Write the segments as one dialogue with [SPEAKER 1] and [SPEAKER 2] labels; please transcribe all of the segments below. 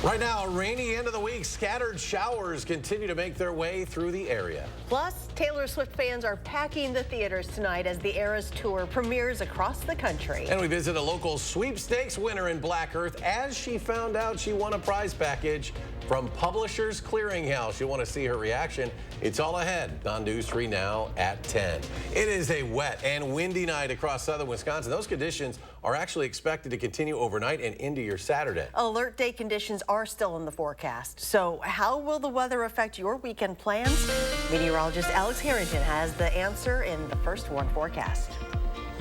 [SPEAKER 1] Right now, a rainy end of the week. Scattered showers continue to make their way through the area.
[SPEAKER 2] Plus, Taylor Swift fans are packing the theaters tonight as the Eras Tour premieres across the country.
[SPEAKER 1] And we visit a local sweepstakes winner in Black Earth as she found out she won a prize package from Publishers Clearinghouse. You'll want to see her reaction. It's all ahead on News 3 now at 10. It is a wet and windy night across southern Wisconsin. Those conditions are actually expected to continue overnight and into your Saturday.
[SPEAKER 2] Alert day conditions are still in the forecast. So how will the weather affect your weekend plans? Meteorologist Alex Harrington has the answer in the First Warn forecast.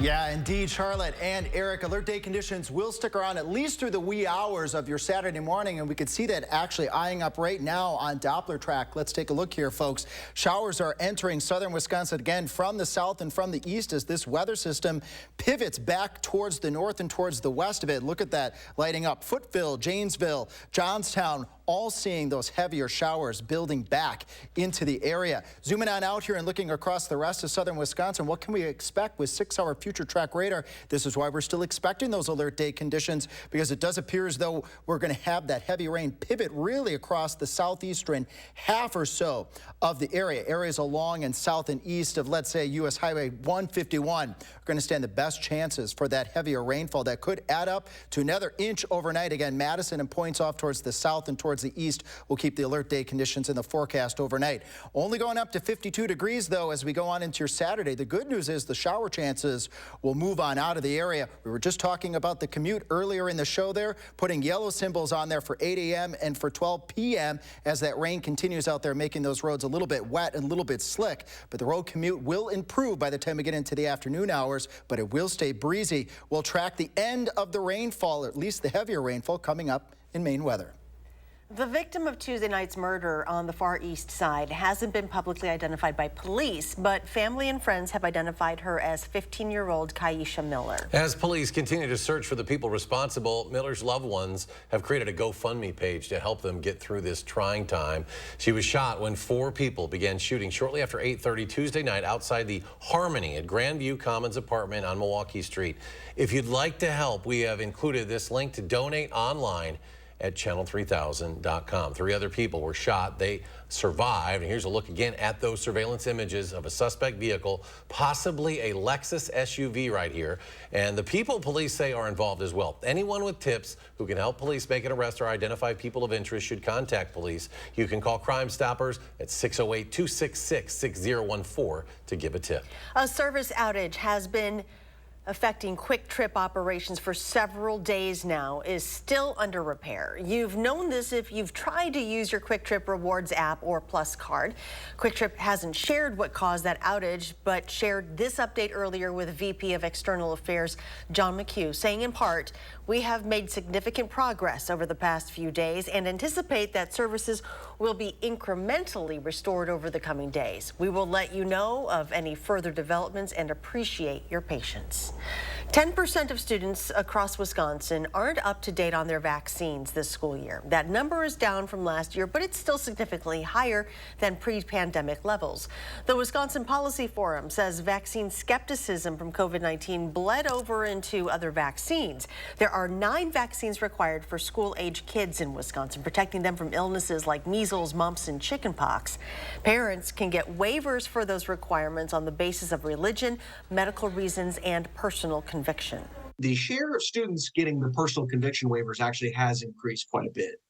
[SPEAKER 3] Yeah, indeed, Charlotte and Eric, alert day conditions will stick around at least through the wee hours of your Saturday morning, and we could see that actually eyeing up right now on Doppler track. Let's take a look here, folks. Showers are entering southern Wisconsin again from the south and from the east as this weather system pivots back towards the north and towards the west of it. Look at that lighting up. Footville, Janesville, Johnstown, all seeing those heavier showers building back into the area. Zooming on out here and looking across the rest of southern Wisconsin, what can we expect with 6-hour future track radar? This is why we're still expecting those alert day conditions, because it does appear as though we're going to have that heavy rain pivot really across the southeastern half or so of the area. Areas along and south and east of, let's say, U.S. Highway 151 are going to stand the best chances for that heavier rainfall that could add up to another inch overnight. Again, Madison and points off towards the south and towards the east will keep the alert day conditions in the forecast overnight. Only going up to 52 degrees, though, as we go on into your Saturday. The good news is the shower chances will move on out of the area. We were just talking about the commute earlier in the show there, putting yellow symbols on there for 8 a.m. and for 12 p.m. as that rain continues out there, making those roads a little bit wet and a little bit slick. But the road commute will improve by the time we get into the afternoon hours, but it will stay breezy. We'll track the end of the rainfall, or at least the heavier rainfall, coming up in Maine weather.
[SPEAKER 2] The victim of Tuesday night's murder on the Far East Side hasn't been publicly identified by police, but family and friends have identified her as 15-year-old Kaisha Miller.
[SPEAKER 1] As police continue to search for the people responsible, Miller's loved ones have created a GoFundMe page to help them get through this trying time. She was shot when 4 people began shooting shortly after 8:30 Tuesday night outside the Harmony at Grandview Commons apartment on Milwaukee Street. If you'd like to help, we have included this link to donate online at channel3000.com. 3 other people were shot. They survived. And here's a look again at those surveillance images of a suspect vehicle, possibly a Lexus SUV right here. And the people police say are involved as well. Anyone with tips who can help police make an arrest or identify people of interest should contact police. You can call Crime Stoppers at 608-266-6014 to give a tip.
[SPEAKER 2] A service outage has been affecting Quick Trip operations for several days now, is still under repair. You've known this if you've tried to use your Quick Trip Rewards app or Plus card. Quick Trip hasn't shared what caused that outage, but shared this update earlier with VP of External Affairs John McHugh, saying in part, "We have made significant progress over the past few days and anticipate that services will be incrementally restored over the coming days. We will let you know of any further developments and appreciate your patience." 10% of students across Wisconsin aren't up to date on their vaccines this school year. That number is down from last year, but it's still significantly higher than pre-pandemic levels. The Wisconsin Policy Forum says vaccine skepticism from COVID-19 bled over into other vaccines. There are 9 vaccines required for school-age kids in Wisconsin, protecting them from illnesses like measles, mumps, and chickenpox. Parents can get waivers for those requirements on the basis of religion, medical reasons, and personal conviction.
[SPEAKER 4] The share of students getting the personal conviction waivers actually has increased quite a bit.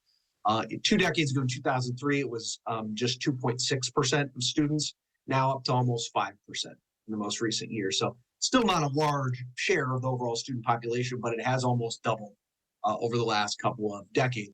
[SPEAKER 4] 2 decades ago, in 2003, it was just 2.6% of students, now up to almost 5% in the most recent year. So still not a large share of the overall student population, but it has almost doubled over the last couple of decades.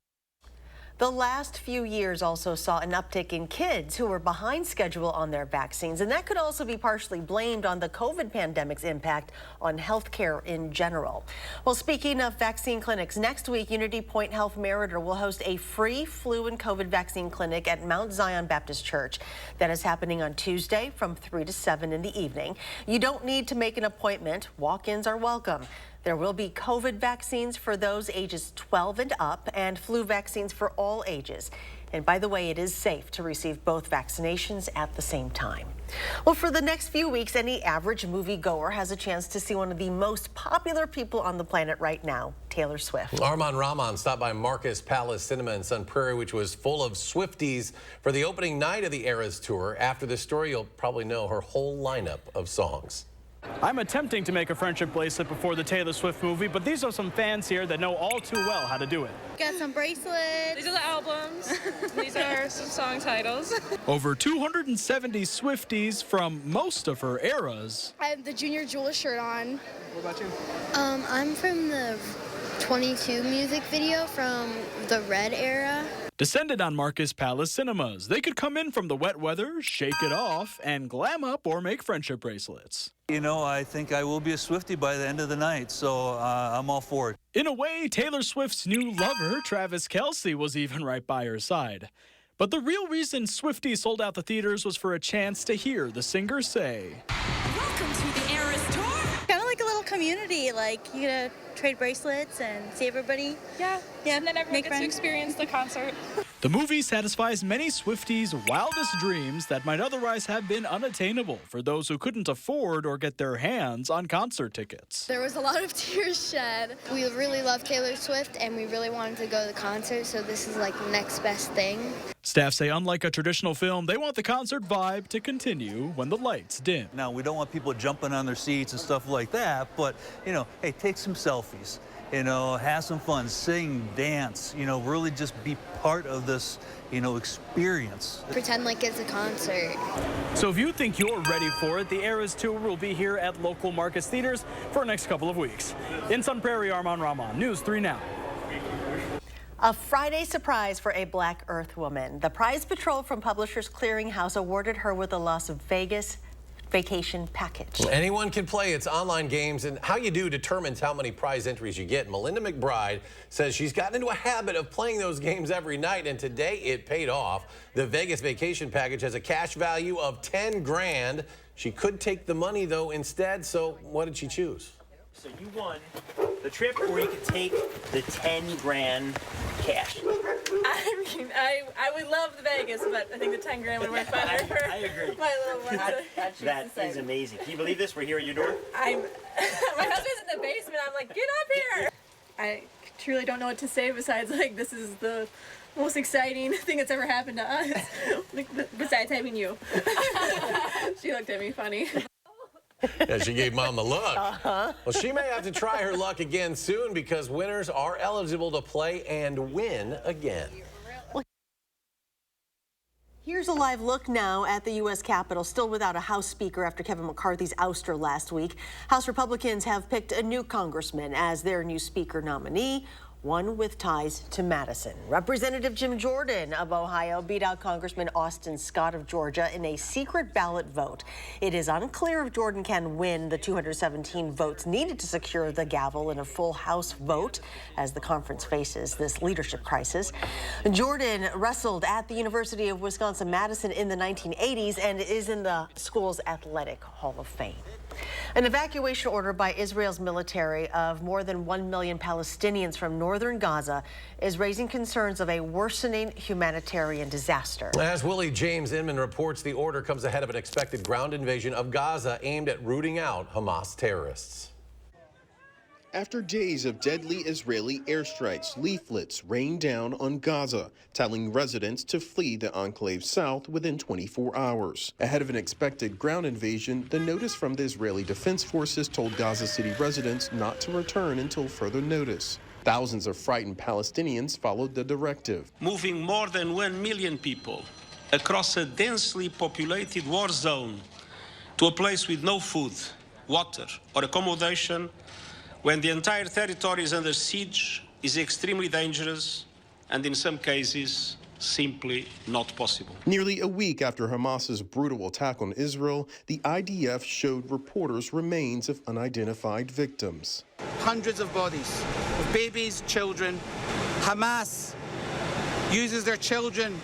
[SPEAKER 2] The last few years also saw an uptick in kids who were behind schedule on their vaccines, and that could also be partially blamed on the COVID pandemic's impact on healthcare in general. Well, speaking of vaccine clinics, next week, Unity Point Health Meriter will host a free flu and COVID vaccine clinic at Mount Zion Baptist Church. That is happening on Tuesday from 3 to 7 in the evening. You don't need to make an appointment. Walk-ins are welcome. There will be COVID vaccines for those ages 12 and up and flu vaccines for all ages. And by the way, it is safe to receive both vaccinations at the same time. Well, for the next few weeks, any average moviegoer has a chance to see one of the most popular people on the planet right now, Taylor Swift.
[SPEAKER 1] Armand Rahman stopped by Marcus Palace Cinema in Sun Prairie, which was full of Swifties for the opening night of the Eras Tour. After this story, you'll probably know her whole lineup of songs.
[SPEAKER 5] I'm attempting to make a friendship bracelet before the Taylor Swift movie, but these are some fans here that know all too well how to do it.
[SPEAKER 6] Got some bracelets.
[SPEAKER 7] These are the albums. These are some song titles.
[SPEAKER 5] Over 270 Swifties from most of her eras.
[SPEAKER 6] I have the Junior Jewel shirt on.
[SPEAKER 5] What about you?
[SPEAKER 6] I'm from the 22 music video from the Red era.
[SPEAKER 5] Descended on Marcus Palace Cinemas. They could come in from the wet weather, shake it off, and glam up or make friendship bracelets.
[SPEAKER 8] You know, I think I will be a Swiftie by the end of the night, so I'm all for it.
[SPEAKER 5] In a way, Taylor Swift's new lover, Travis Kelce, was even right by her side. But the real reason Swifties sold out the theaters was for a chance to hear the singer say,
[SPEAKER 9] "Welcome to the Eras Tour."
[SPEAKER 6] Kind of like a little community, like you get to trade bracelets and see everybody.
[SPEAKER 7] Yeah, and then everyone
[SPEAKER 6] Make
[SPEAKER 7] gets to
[SPEAKER 6] friends.
[SPEAKER 7] experience the concert.
[SPEAKER 5] The movie satisfies many Swifties' wildest dreams that might otherwise have been unattainable for those who couldn't afford or get their hands on concert tickets.
[SPEAKER 6] There was a lot of tears shed. We really love Taylor Swift and we really wanted to go to the concert, so this is like the next best thing.
[SPEAKER 5] Staff say unlike a traditional film, they want the concert vibe to continue when the lights dim.
[SPEAKER 8] Now, we don't want people jumping on their seats and stuff like that, but, you know, hey, take some selfies. You know, have some fun, sing, dance, you know, really just be part of this, you know, experience.
[SPEAKER 6] Pretend like it's a concert.
[SPEAKER 5] So if you think you're ready for it, the Eras Tour will be here at local Marcus theaters for the next couple of weeks. In Sun Prairie, Armand Rahman, News 3 Now.
[SPEAKER 2] A Friday surprise for a Black Earth woman. The Prize Patrol from Publishers Clearinghouse awarded her with a Las Vegas vacation package.
[SPEAKER 1] Anyone can play. It's online games, and how you do determines how many prize entries you get. Melinda McBride says she's gotten into a habit of playing those games every night, and today it paid off. The Vegas vacation package has a cash value of 10 grand. She could take the money, though, instead, so what did she choose?
[SPEAKER 10] So you won the trip, or you could take the 10 grand cash.
[SPEAKER 7] I mean, I would love the Vegas, but I think the 10 grand would work better for
[SPEAKER 10] I agree.
[SPEAKER 7] my little one.
[SPEAKER 10] That is amazing. Can you believe this? We're here at your door.
[SPEAKER 7] My husband's in the basement. I'm like, get up here. I truly don't know what to say besides, like, this is the most exciting thing that's ever happened to us, besides having you. She looked at me funny.
[SPEAKER 1] Yeah, she gave Mom the look. Well, she may have to try her luck again soon because winners are eligible to play and win again.
[SPEAKER 2] Here's a live look now at the U.S. Capitol, still without a House Speaker after Kevin McCarthy's ouster last week. House Republicans have picked a new congressman as their new Speaker nominee, one with ties to Madison. Representative Jim Jordan of Ohio beat out Congressman Austin Scott of Georgia in a secret ballot vote. It is unclear if Jordan can win the 217 votes needed to secure the gavel in a full House vote as the conference faces this leadership crisis. Jordan wrestled at the University of Wisconsin-Madison in the 1980s and is in the school's Athletic Hall of Fame. An evacuation order by Israel's military of more than 1 million Palestinians from northern Gaza is raising concerns of a worsening humanitarian disaster.
[SPEAKER 1] As Willie James Inman reports, the order comes ahead of an expected ground invasion of Gaza aimed at rooting out Hamas terrorists.
[SPEAKER 11] After days of deadly Israeli airstrikes, leaflets rained down on Gaza, telling residents to flee the enclave's south within 24 hours. Ahead of an expected ground invasion, the notice from the Israeli Defense Forces told Gaza City residents not to return until further notice. Thousands of frightened Palestinians followed the directive.
[SPEAKER 12] Moving more than 1 million people across a densely populated war zone to a place with no food, water, or accommodation when the entire territory is under siege is extremely dangerous and in some cases simply not possible.
[SPEAKER 11] Nearly a week after Hamas's brutal attack on Israel, the IDF showed reporters remains of unidentified victims.
[SPEAKER 13] Hundreds of bodies, of babies, children. Hamas uses their children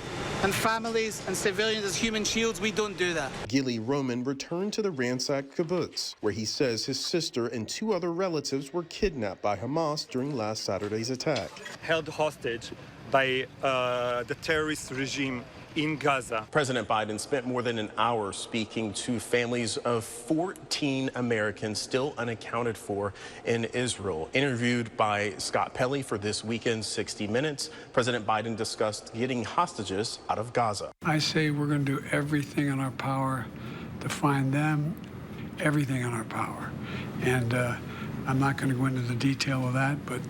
[SPEAKER 13] and families and civilians as human shields. We don't do that.
[SPEAKER 11] Gilly Roman returned to the ransacked kibbutz, where he says his sister and 2 other relatives were kidnapped by Hamas during last Saturday's attack.
[SPEAKER 14] Held hostage by the terrorist regime in Gaza.
[SPEAKER 11] President Biden spent more than an hour speaking to families of 14 Americans still unaccounted for in Israel. Interviewed by Scott Pelley for this weekend's 60 Minutes, President Biden discussed getting hostages out of Gaza.
[SPEAKER 15] I say we're going to do everything in our power to find them, everything in our power. And I'm not going to go into the detail of that, but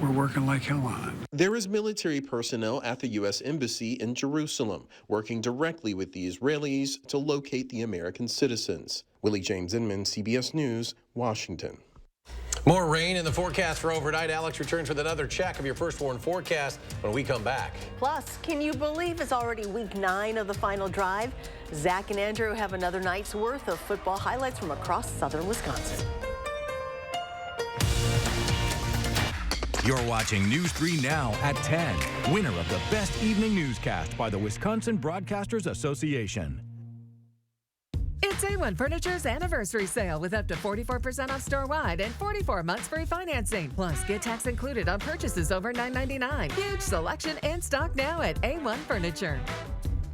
[SPEAKER 15] we're working like hell on it.
[SPEAKER 11] There is military personnel at the U.S. Embassy in Jerusalem working directly with the Israelis to locate the American citizens. Willie James Inman, CBS News, Washington.
[SPEAKER 1] More rain in the forecast for overnight. Alex returns with another check of your first warn forecast when we come back.
[SPEAKER 2] Plus, can you believe it's already week 9 of the final drive? Zach and Andrew have another night's worth of football highlights from across southern Wisconsin.
[SPEAKER 16] You're watching News 3 Now at 10. Winner of the Best Evening Newscast by the Wisconsin Broadcasters Association.
[SPEAKER 17] It's A1 Furniture's anniversary sale with up to 44% off store-wide and 44 months free financing. Plus, get tax included on purchases over $9.99. Huge selection in stock now at A1 Furniture.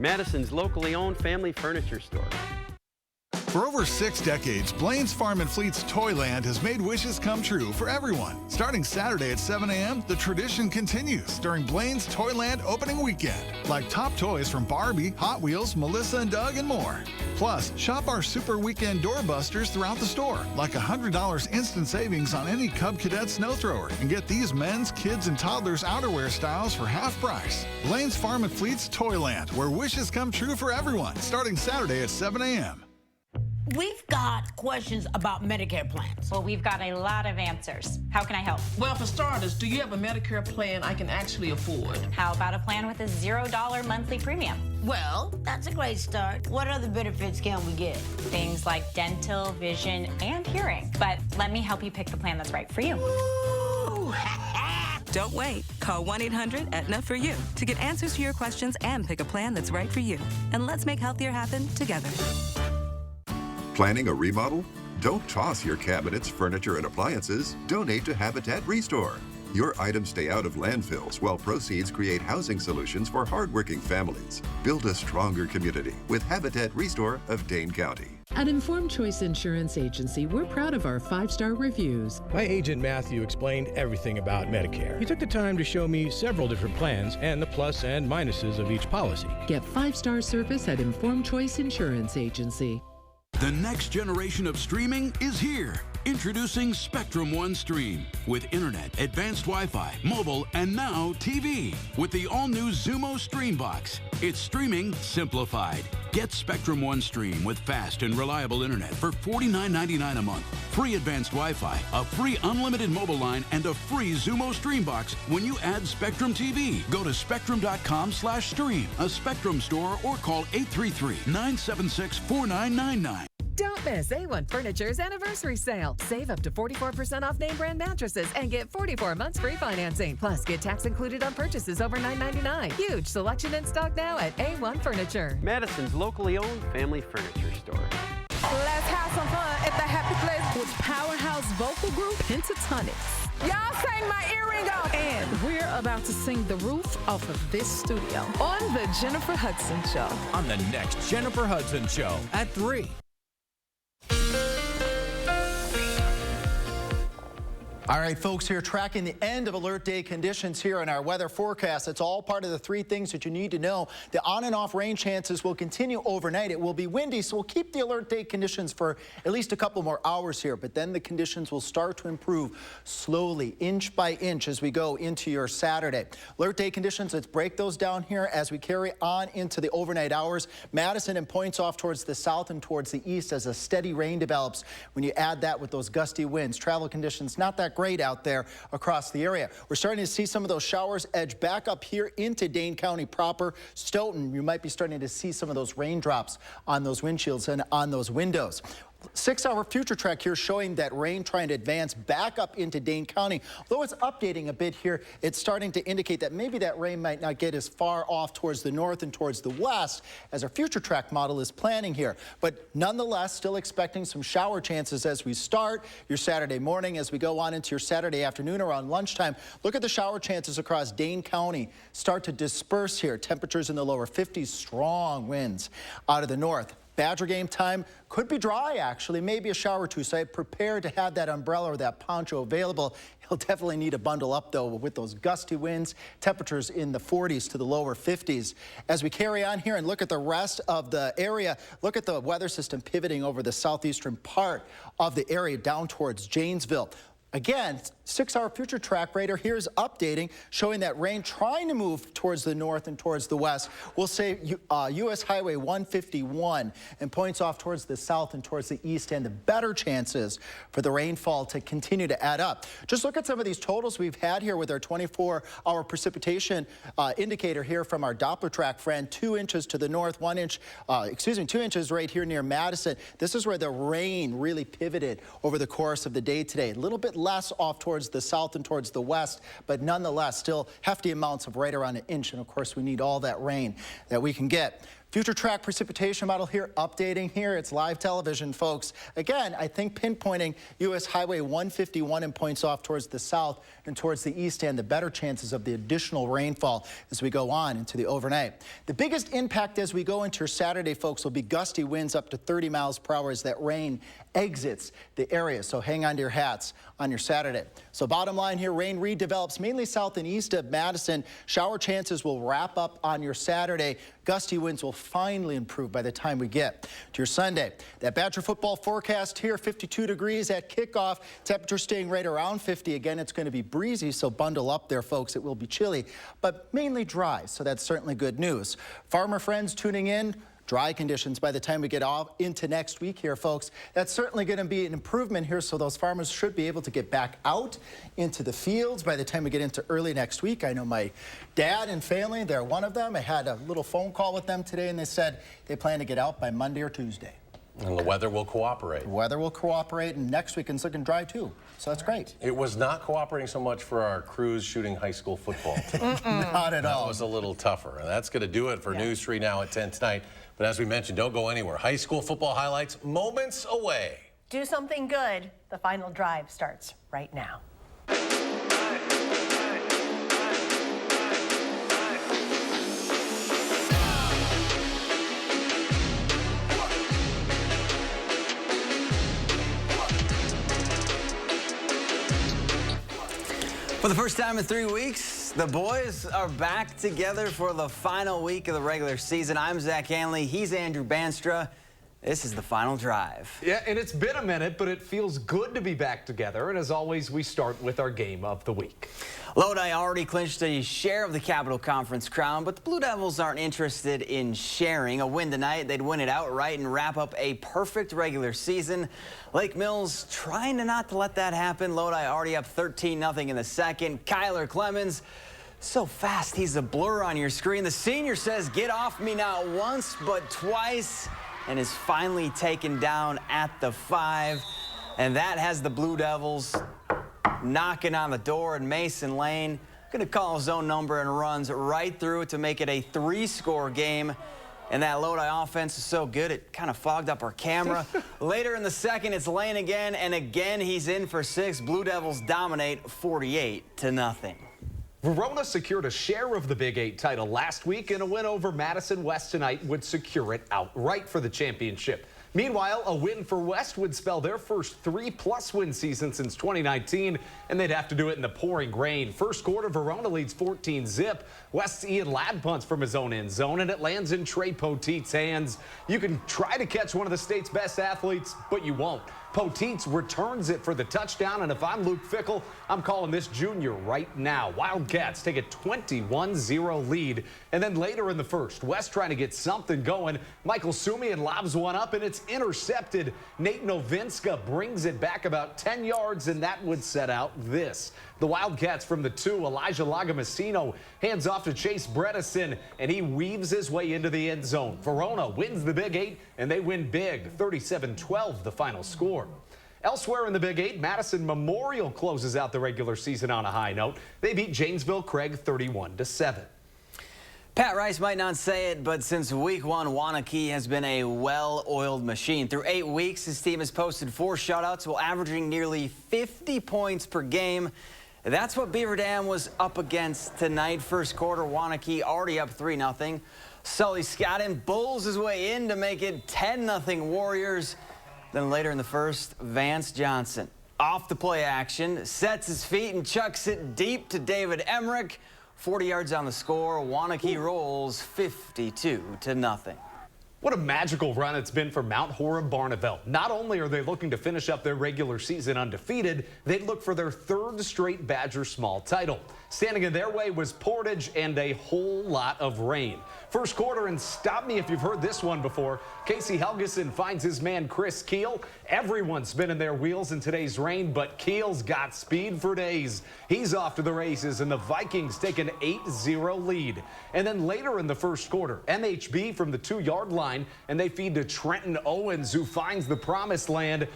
[SPEAKER 18] Madison's locally owned family furniture store.
[SPEAKER 19] For over 6 decades, Blaine's Farm and Fleet's Toyland has made wishes come true for everyone. Starting Saturday at 7 a.m., the tradition continues during Blaine's Toyland opening weekend. Like top toys from Barbie, Hot Wheels, Melissa and Doug, and more. Plus, shop our Super Weekend doorbusters throughout the store, like $100 instant savings on any Cub Cadet snow thrower, and get these men's, kids, and toddlers outerwear styles for half price. Blaine's Farm and Fleet's Toyland, where wishes come true for everyone, starting Saturday at 7 a.m.
[SPEAKER 20] We've got questions about Medicare plans.
[SPEAKER 21] Well, we've got a lot of answers. How can I help?
[SPEAKER 20] Well, for starters, do you have a Medicare plan I can actually afford?
[SPEAKER 21] How about a plan with a $0 monthly premium?
[SPEAKER 20] Well, that's a great start. What other benefits can we get?
[SPEAKER 21] Things like dental, vision, and hearing. But let me help you pick the plan that's right for you.
[SPEAKER 22] Don't wait. Call 1-800-Aetna-for-you to get answers to your questions and pick a plan that's right for you. And let's make healthier happen together.
[SPEAKER 23] Planning a remodel? Don't toss your cabinets, furniture, and appliances. Donate to Habitat Restore. Your items stay out of landfills while proceeds create housing solutions for hardworking families. Build a stronger community with Habitat Restore of Dane County.
[SPEAKER 24] At Informed Choice Insurance Agency, we're proud of our 5-star reviews.
[SPEAKER 25] My agent Matthew explained everything about Medicare. He took the time to show me several different plans and the plus and minuses of each policy.
[SPEAKER 24] Get 5-star service at Informed Choice Insurance Agency.
[SPEAKER 26] The next generation of streaming is here. Introducing Spectrum One Stream with internet, advanced Wi-Fi, mobile, and now TV with the all-new Xumo Stream Box. It's streaming simplified. Get Spectrum One Stream with fast and reliable internet for $49.99 a month. Free advanced Wi-Fi, a free unlimited mobile line, and a free Xumo Stream Box when you add Spectrum TV. Go to spectrum.com/stream, a Spectrum store, or call 833-976-4999.
[SPEAKER 17] Don't miss A1 Furniture's anniversary sale. Save up to 44% off name brand mattresses and get 44 months free financing. Plus, get tax included on purchases over $9.99. Huge selection in stock now at A1 Furniture.
[SPEAKER 18] Madison's locally owned family furniture store.
[SPEAKER 27] Let's have some fun at the happy place with powerhouse vocal group Pentatonics. Y'all sang my earring off. And we're about to sing the roof off of this studio on the Jennifer Hudson Show.
[SPEAKER 16] On the next Jennifer Hudson Show at 3.
[SPEAKER 3] All right, folks, here tracking the end of alert day conditions here in our weather forecast. It's all part of the 3 things that you need to know. The on and off rain chances will continue overnight. It will be windy, so we'll keep the alert day conditions for at least a couple more hours here, but then the conditions will start to improve slowly, inch by inch, as we go into your Saturday. Alert day conditions, let's break those down here as we carry on into the overnight hours. Madison and points off towards the south and towards the east as a steady rain develops. When you add that with those gusty winds, travel conditions not that great out there across the area. We're starting to see some of those showers edge back up here into Dane County proper. Stoughton, you might be starting to see some of those raindrops on those windshields and on those windows. 6-hour future track here showing that rain trying to advance back up into Dane County. Though it's updating a bit here, it's starting to indicate that maybe that rain might not get as far off towards the north and towards the west as our future track model is planning here. But nonetheless, still expecting some shower chances as we start your Saturday morning, as we go on into your Saturday afternoon around lunchtime. Look at the shower chances across Dane County start to disperse here. Temperatures in the lower 50s, strong winds out of the north. Badger game time could be dry, actually, maybe a shower or two, so I'd prepare to have that umbrella or that poncho available. You'll definitely need to bundle up, though, with those gusty winds, temperatures in the 40s to the lower 50s. As we carry on here and look at the rest of the area, look at the weather system pivoting over the southeastern part of the area down towards Janesville. Again, 6-hour future track radar here is updating, showing that rain trying to move towards the north and towards the west. We'll say U.S. Highway 151 and points off towards the south and towards the east, and the better chances for the rainfall to continue to add up. Just look at some of these totals we've had here with our 24-hour precipitation indicator here from our Doppler track friend. 2 inches to the north, 2 inches right here near Madison. This is where the rain really pivoted over the course of the day today. A little bit less off towards the south and towards the west, but nonetheless still hefty amounts of right around an inch. And of course, we need all that rain that we can get. Future track precipitation model here, updating here. It's live television, folks. Again, I think pinpointing U.S. Highway 151 and points off towards the south and towards the east, and the better chances of the additional rainfall as we go on into the overnight. The biggest impact as we go into your Saturday, folks, will be gusty winds up to 30 miles per hour as that rain exits the area. So hang on to your hats on your Saturday. So bottom line here, rain redevelops mainly south and east of Madison. Shower chances will wrap up on your Saturday. Gusty winds will finally improve by the time we get to your Sunday. That Badger football forecast here, 52 degrees at kickoff. Temperature staying right around 50. Again, it's going to be breezy, so bundle up there, folks. It will be chilly, but mainly dry, so that's certainly good news. Farmer friends tuning in, dry conditions by the time we get off into next week here, folks. That's certainly going to be an improvement here, so those farmers should be able to get back out into the fields by the time we get into early next week. I know my dad and family, they're one of them. I had a little phone call with them today, and they said they plan to get out by Monday or Tuesday.
[SPEAKER 1] And the weather will cooperate.
[SPEAKER 3] The weather will cooperate, and next week it's looking dry, too. So that's great.
[SPEAKER 1] It was not cooperating so much for our crews shooting high school football team.
[SPEAKER 3] Not at all.
[SPEAKER 1] That was a little tougher. And that's going to do it for News 3 Now at 10 tonight. But as we mentioned, don't go anywhere. High school football highlights moments away.
[SPEAKER 2] Do something good. The final drive starts right now.
[SPEAKER 4] For the first time in 3 weeks, the boys are back together for the final week of the regular season. I'm Zach Hanley. He's Andrew Banstra. This is the final drive.
[SPEAKER 5] Yeah, and it's been a minute, but it feels good to be back together. And as always, we start with our game of the week.
[SPEAKER 4] Lodi already clinched a share of the Capital Conference crown, but the Blue Devils aren't interested in sharing. A win tonight, they'd win it outright and wrap up a perfect regular season. Lake Mills trying not to let that happen. Lodi already up 13-0 in the second. Kyler Clemens, so fast he's a blur on your screen. The senior says, "Get off me," not once, but twice, and is finally taken down at the 5. And that has the Blue Devils knocking on the door, and Mason Lane going to call his own number and runs right through it to make it a 3-score game. And that Lodi offense is so good, it kind of fogged up our camera. Later in the second, it's Lane again, and again he's in for 6. Blue Devils dominate 48-0.
[SPEAKER 5] Verona secured a share of the Big 8 title last week, and a win over Madison West tonight would secure it outright for the championship. Meanwhile, a win for West would spell their first 3+ win season since 2019, and they'd have to do it in the pouring rain. First quarter, Verona leads 14-0. West's Ian Ladd punts from his own end zone, and it lands in Trey Poteet's hands. You can try to catch one of the state's best athletes, but you won't. Poteets returns it for the touchdown, and if I'm Luke Fickell, I'm calling this junior right now. Wildcats take a 21-0 lead, and then later in the first, West trying to get something going. Michael Sumian lobs one up, and it's intercepted. Nate Novinska brings it back about 10 yards, and that would set out this. The Wildcats from the 2, Elijah Lagomasino hands off to Chase Bredesen, and he weaves his way into the end zone. Verona wins the Big 8, and they win big, 37-12 the final score. Elsewhere in the Big 8, Madison Memorial closes out the regular season on a high note. They beat Janesville Craig 31-7.
[SPEAKER 4] Pat Rice might not say it, but since week 1, Waunakee has been a well-oiled machine. Through 8 weeks, his team has posted 4 shutouts while averaging nearly 50 points per game. That's what Beaver Dam was up against tonight. First quarter, Waunakee already up 3-0. Sully Scotton bulls his way in to make it 10-0 Warriors. Then later in the first, Vance Johnson off the play action, sets his feet and chucks it deep to David Emmerich. 40 yards on the score. Waunakee rolls 52-0.
[SPEAKER 5] What a magical run it's been for Mount Horeb Barneveld. Not only are they looking to finish up their regular season undefeated, they look for their 3rd straight Badger Small title. Standing in their way was Portage and a whole lot of rain. First quarter, and stop me if you've heard this one before, Casey Helgeson finds his man Chris Keel. Everyone's spinning their wheels in today's rain, but Keel's got speed for days. He's off to the races, and the Vikings take an 8-0 lead. And then later in the first quarter, MHB from the 2-yard line, and they feed to Trenton Owens, who finds the promised land.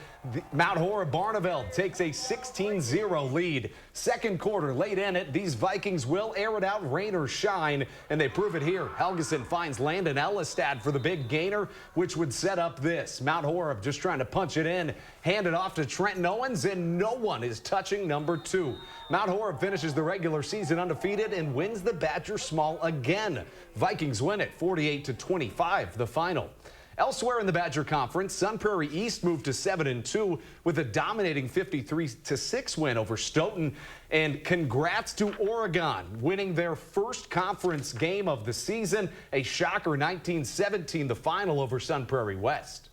[SPEAKER 5] Mount Horeb Barneveld takes a 16-0 lead. Second quarter, late in it, these Vikings will air it out, rain or shine, and they prove it here. Helgeson finds Landon Ellistad for the big gainer, which would set up this. Mount Horeb just trying to punch it in, hand it off to Trenton Owens, and no one is touching number 2. Mount Horeb finishes the regular season undefeated and wins the Badger Small again. Vikings win it 48-25, the final. Elsewhere in the Badger Conference, Sun Prairie East moved to 7-2 with a dominating 53-6 win over Stoughton. And congrats to Oregon, winning their first conference game of the season. A shocker 19-17, the final over Sun Prairie West.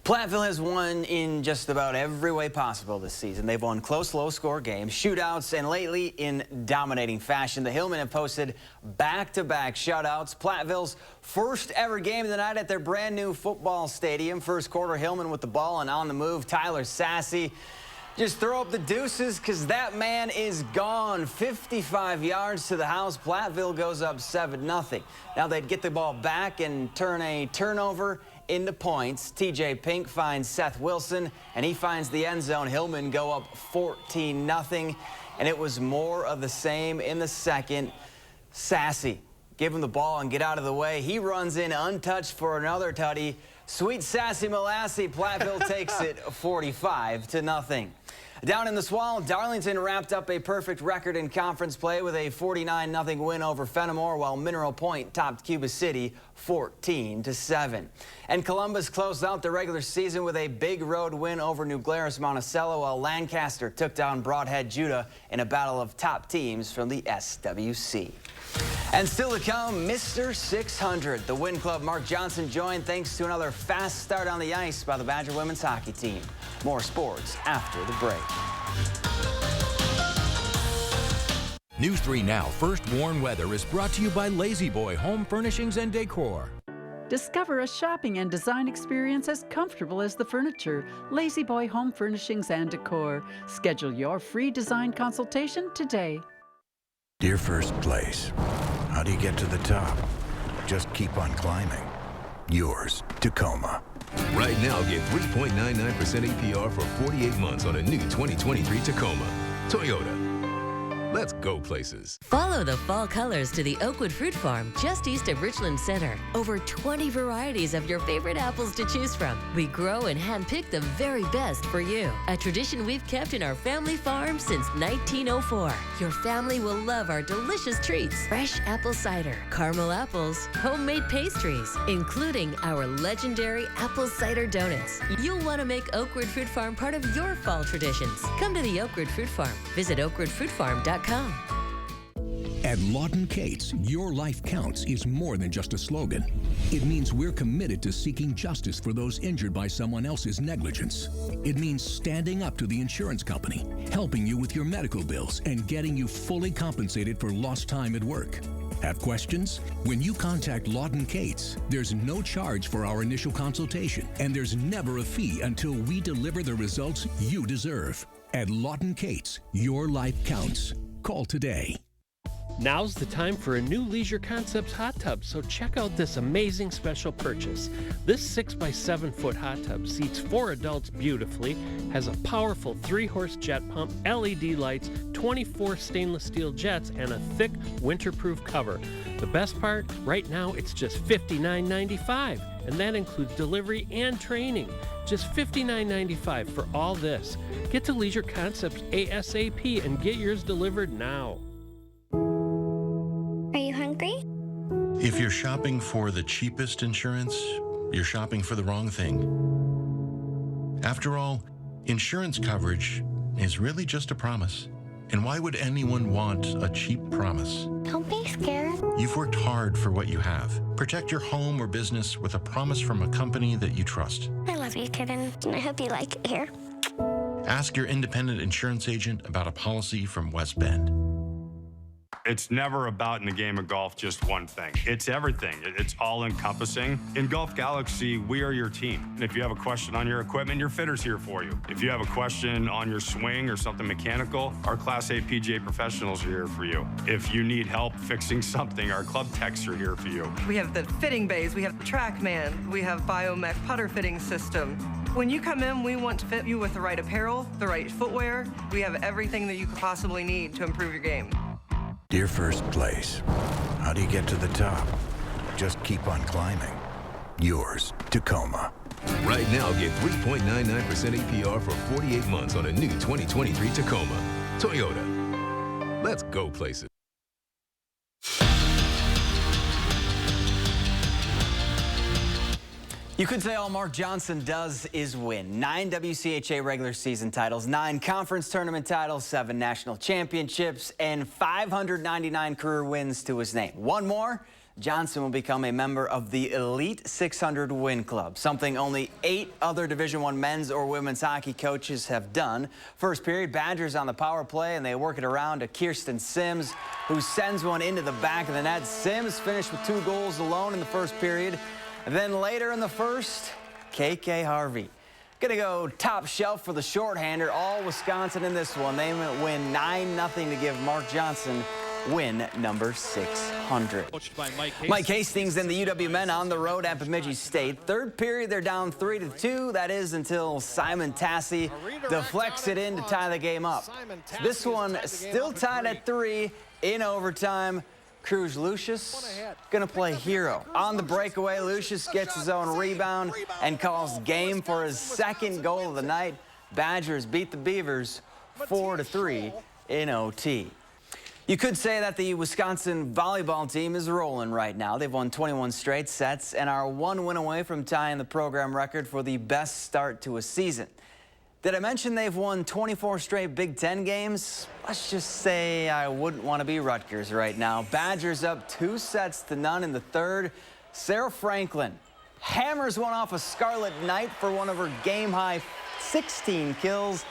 [SPEAKER 4] Platteville has won in just about every way possible this season. They've won close, low-score games, shootouts, and lately in dominating fashion. The Hillmen have posted back-to-back shutouts. Platteville's first ever game of the night at their brand-new football stadium. First quarter, Hillmen with the ball and on the move. Tyler Sassy, just throw up the deuces because that man is gone. 55 yards to the house. Platteville goes up 7-0. Now they'd get the ball back and turn a turnover into points. TJ Pink finds Seth Wilson, and he finds the end zone. Hillmen go up 14-0, and it was more of the same in the second. Sassy, give him the ball and get out of the way. He runs in untouched for another tutty. Sweet Sassy Molassie, Platteville takes it 45-0. Down in the Swallow, Darlington wrapped up a perfect record in conference play with a 49-0 win over Fenimore, while Mineral Point topped Cuba City 14-7. And Columbus closed out the regular season with a big road win over New Glarus Monticello, while Lancaster took down Broadhead Judah in a battle of top teams from the SWC. And still to come, Mr. 600. The Win Club Mark Johnson joined thanks to another fast start on the ice by the Badger women's hockey team. More sports after the break.
[SPEAKER 16] News 3 Now First Warn Weather is brought to you by Lazy Boy Home Furnishings and Decor.
[SPEAKER 27] Discover a shopping and design experience as comfortable as the furniture. Lazy Boy Home Furnishings and Decor. Schedule your free design consultation today.
[SPEAKER 6] Dear First Place, how do you get to the top? Just keep on climbing. Yours, Tacoma.
[SPEAKER 7] Right now, get 3.99% APR for 48 months on a new 2023 Tacoma. Toyota. Let's go places.
[SPEAKER 8] Follow the fall colors to the Oakwood Fruit Farm, just east of Richland Center. Over 20 varieties of your favorite apples to choose from. We grow and handpick the very best for you. A tradition we've kept in our family farm since 1904. Your family will love our delicious treats. Fresh apple cider, caramel apples, homemade pastries, including our legendary apple cider donuts. You'll want to make Oakwood Fruit Farm part of your fall traditions. Come to the Oakwood Fruit Farm. Visit oakwoodfruitfarm.com.
[SPEAKER 9] At Lawton Cates, your life counts is more than just a slogan. It means we're committed to seeking justice for those injured by someone else's negligence. It means standing up to the insurance company, helping you with your medical bills, and getting you fully compensated for lost time at work. Have questions? When you contact Lawton Cates, there's no charge for our initial consultation, and there's never a fee until we deliver the results you deserve. At Lawton Cates, your life counts. Call today.
[SPEAKER 18] Now's the time for a new Leisure Concepts hot tub, so check out this amazing special purchase. This 6x7-foot hot tub seats 4 adults beautifully, has a powerful 3-horse jet pump, LED lights, 24 stainless steel jets, and a thick winterproof cover. The best part, right now it's just $59.95, and that includes delivery and training. Just $59.95 for all this. Get to Leisure Concepts ASAP and get yours delivered now.
[SPEAKER 10] Are you hungry?
[SPEAKER 11] If you're shopping for the cheapest insurance, you're shopping for the wrong thing. After all, insurance coverage is really just a promise. And why would anyone want a cheap promise?
[SPEAKER 10] Don't be scared.
[SPEAKER 11] You've worked hard for what you have. Protect your home or business with a promise from a company that you trust.
[SPEAKER 10] I love you, kitten, and I hope you like it here.
[SPEAKER 11] Ask your independent insurance agent about a policy from West Bend.
[SPEAKER 12] It's never about, in the game of golf, just one thing. It's everything. It's all-encompassing. In Golf Galaxy, we are your team. And if you have a question on your equipment, your fitter's here for you. If you have a question on your swing or something mechanical, our Class A PGA professionals are here for you. If you need help fixing something, our club techs are here for you.
[SPEAKER 13] We have the fitting bays, we have the TrackMan, we have Biomech putter fitting system. When you come in, we want to fit you with the right apparel, the right footwear. We have everything that you could possibly need to improve your game.
[SPEAKER 6] Dear first place, how do you get to the top? Just keep on climbing. Yours, Tacoma.
[SPEAKER 7] Right now, get 3.99% APR for 48 months on a new 2023 Tacoma. Toyota. Let's go places.
[SPEAKER 4] You could say all Mark Johnson does is win. 9 WCHA regular season titles, 9 conference tournament titles, 7 national championships, and 599 career wins to his name. One more, Johnson will become a member of the Elite 600 Win Club, something only 8 other Division I men's or women's hockey coaches have done. First period, Badgers on the power play, and they work it around to Kirsten Sims, who sends one into the back of the net. Sims finished with 2 goals alone in the first period. And then later in the first, KK Harvey. Gonna go top shelf for the shorthander. All Wisconsin in this one. They win 9-0 to give Mark Johnson win number 600. Mike Hastings and the UW men on the road at Bemidji State. Third period, they're down 3-2. That is until Simon Tassi deflects it in to tie the game up. This one still tied at 3 in overtime. Cruz Lucius gonna play hero. On the breakaway, Lucius gets his own rebound and calls game for his second goal of the night. Badgers beat the Beavers 4-3 in OT. You could say that the Wisconsin volleyball team is rolling right now. They've won 21 straight sets and are 1 win away from tying the program record for the best start to a season. Did I mention they've won 24 straight Big Ten games? Let's just say I wouldn't want to be Rutgers right now. Badgers up 2-0 in the third. Sarah Franklin hammers one off a Scarlet Knight for one of her game-high 16 kills.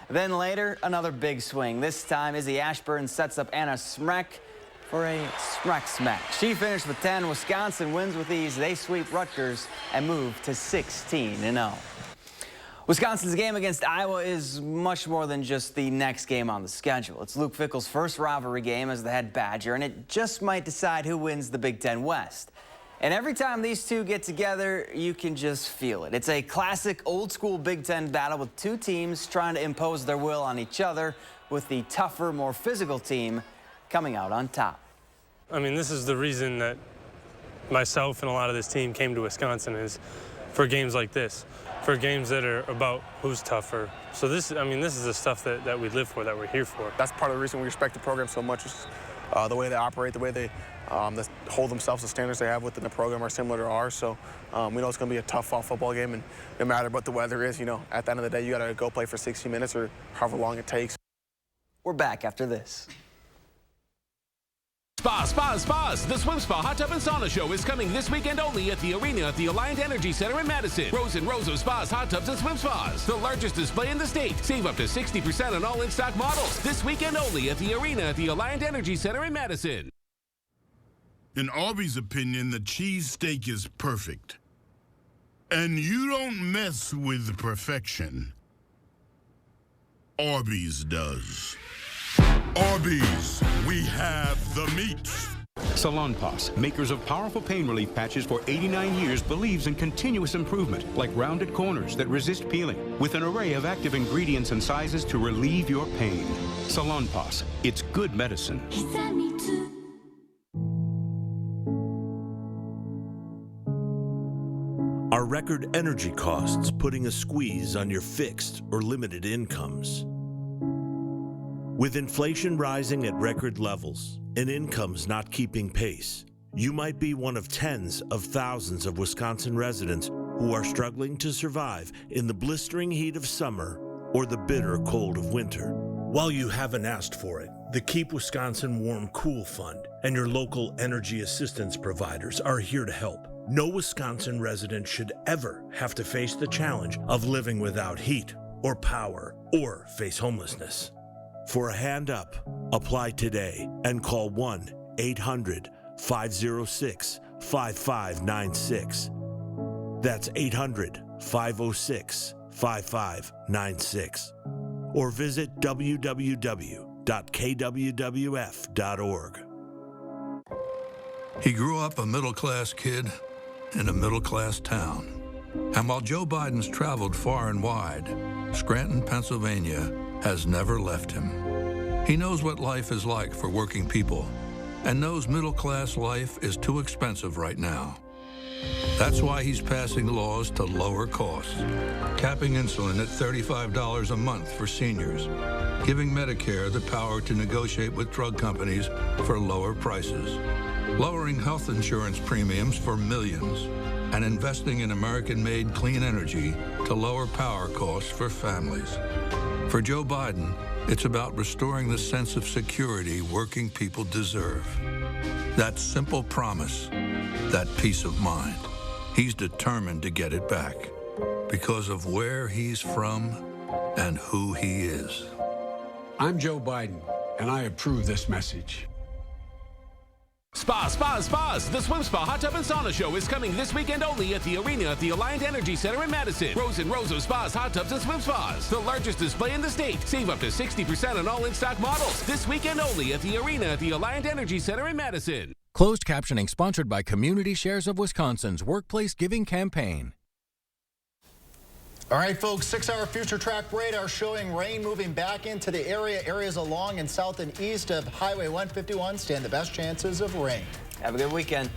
[SPEAKER 4] Then later, another big swing. This time, Izzy Ashburn sets up Anna Smrek for a Smrek smack. She finished with 10. Wisconsin wins with ease. They sweep Rutgers and move to 16-0. Wisconsin's game against Iowa is much more than just the next game on the schedule. It's Luke Fickell's first rivalry game as the head Badger, and it just might decide who wins the Big Ten West. And every time these two get together, you can just feel it. It's a classic old-school Big Ten battle with 2 teams trying to impose their will on each other, with the tougher, more physical team coming out on top.
[SPEAKER 14] I mean, this is the reason that myself and a lot of this team came to Wisconsin, is for games like this, for games that are about who's tougher. So this is the stuff that we live for, that we're here for.
[SPEAKER 15] That's part of the reason we respect the program so much, is the way they operate, the way they hold themselves, the standards they have within the program are similar to ours. So we know it's going to be a tough fall football game, and no matter what the weather is, at the end of the day, you got to go play for 60 minutes or however long it takes.
[SPEAKER 4] We're back after this.
[SPEAKER 19] Spas. The Swim Spa Hot Tub and Sauna Show is coming this weekend only at the arena at the Alliant Energy Center in Madison. Rows and rows of spas, hot tubs, and swim spas. The largest display in the state. Save up to 60% on all in-stock models. This weekend only at the arena at the Alliant Energy Center in Madison.
[SPEAKER 20] In Arby's opinion, the cheesesteak is perfect. And you don't mess with perfection. Arby's does. Arby's, we have the meat.
[SPEAKER 21] Salonpas, makers of powerful pain relief patches for 89 years, believes in continuous improvement, like rounded corners that resist peeling, with an array of active ingredients and sizes to relieve your pain. Salonpas, it's good medicine.
[SPEAKER 22] Are record energy costs putting a squeeze on your fixed or limited incomes? With inflation rising at record levels and incomes not keeping pace, you might be one of tens of thousands of Wisconsin residents who are struggling to survive in the blistering heat of summer or the bitter cold of winter. While you haven't asked for it, the Keep Wisconsin Warm Cool Fund and your local energy assistance providers are here to help. No Wisconsin resident should ever have to face the challenge of living without heat or power or face homelessness. For a hand up, apply today and call 1-800-506-5596. That's 800-506-5596. Or visit www.kwwf.org.
[SPEAKER 23] He grew up a middle-class kid in a middle-class town. And while Joe Biden's traveled far and wide, Scranton, Pennsylvania has never left him. He knows what life is like for working people and knows middle-class life is too expensive right now. That's why he's passing laws to lower costs, capping insulin at $35 a month for seniors, giving Medicare the power to negotiate with drug companies for lower prices, lowering health insurance premiums for millions, and investing in American-made clean energy to lower power costs for families. For Joe Biden, it's about restoring the sense of security working people deserve. That simple promise, that peace of mind. He's determined to get it back because of where he's from and who he is.
[SPEAKER 24] I'm Joe Biden, and I approve this message.
[SPEAKER 19] Spas. The Swim Spa Hot Tub and Sauna Show is coming this weekend only at the arena at the Alliant Energy Center in Madison. Rows and rows of spas, hot tubs, and swim spas. The largest display in the state. Save up to 60% on all in-stock models. This weekend only at the arena at the Alliant Energy Center in Madison.
[SPEAKER 16] Closed captioning sponsored by Community Shares of Wisconsin's Workplace Giving Campaign.
[SPEAKER 3] All right, folks, 6-hour future track radar showing rain moving back into the area. Areas along and south and east of Highway 151 stand the best chances of rain.
[SPEAKER 4] Have a good weekend.